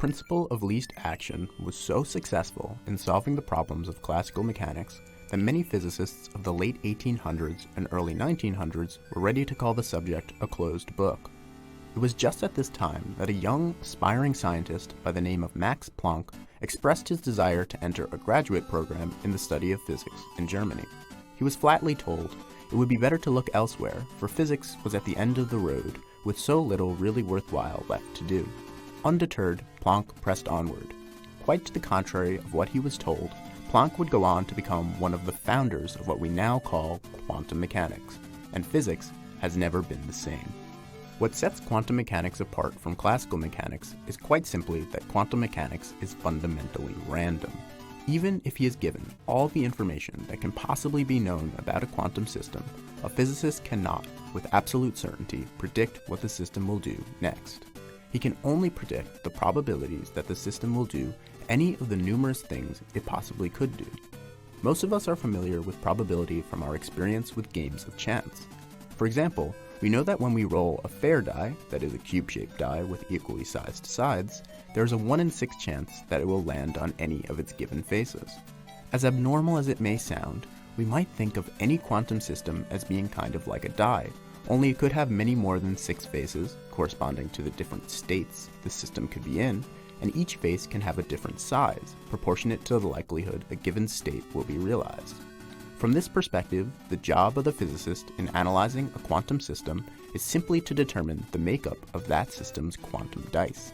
principle of least action was so successful in solving the problems of classical mechanics that many physicists of the late 1800s and early 1900s were ready to call the subject a closed book. It was just at this time that a young, aspiring scientist by the name of Max Planck expressed his desire to enter a graduate program in the study of physics in Germany. He was flatly told it would be better to look elsewhere, for physics was at the end of the road, with so little really worthwhile left to do. Undeterred, Planck pressed onward. Quite to the contrary of what he was told, Planck would go on to become one of the founders of what we now call quantum mechanics, and physics has never been the same. What sets quantum mechanics apart from classical mechanics is quite simply that quantum mechanics is fundamentally random. Even if he is given all the information that can possibly be known about a quantum system, a physicist cannot, with absolute certainty, predict what the system will do next. He can only predict the probabilities that the system will do any of the numerous things it possibly could do. Most of us are familiar with probability from our experience with games of chance. For example, we know that when we roll a fair die, that is a cube-shaped die with equally sized sides, there is a 1 in 6 chance that it will land on any of its given faces. As abnormal as it may sound, we might think of any quantum system as being kind of like a die, only it could have many more than 6 faces, corresponding to the different states the system could be in, and each face can have a different size, proportionate to the likelihood a given state will be realized. From this perspective, the job of the physicist in analyzing a quantum system is simply to determine the makeup of that system's quantum dice.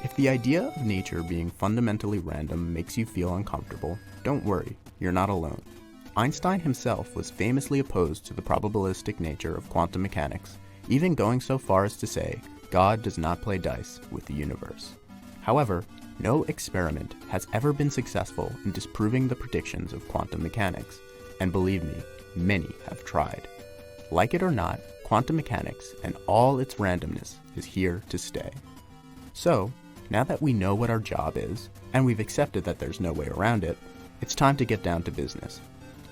If the idea of nature being fundamentally random makes you feel uncomfortable, don't worry, you're not alone. Einstein himself was famously opposed to the probabilistic nature of quantum mechanics, even going so far as to say, God does not play dice with the universe. However, no experiment has ever been successful in disproving the predictions of quantum mechanics, and believe me, many have tried. Like it or not, quantum mechanics and all its randomness is here to stay. So, now that we know what our job is, and we've accepted that there's no way around it, it's time to get down to business.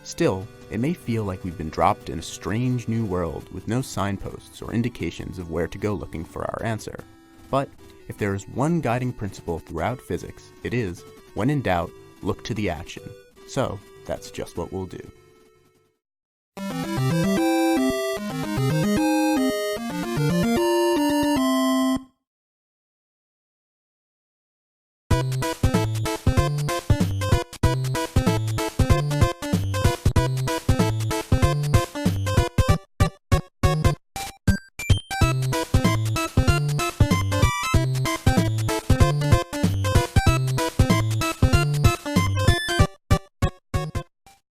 Still, it may feel like we've been dropped in a strange new world with no signposts or indications of where to go looking for our answer. But if there is one guiding principle throughout physics, it is, when in doubt, look to the action. So, that's just what we'll do.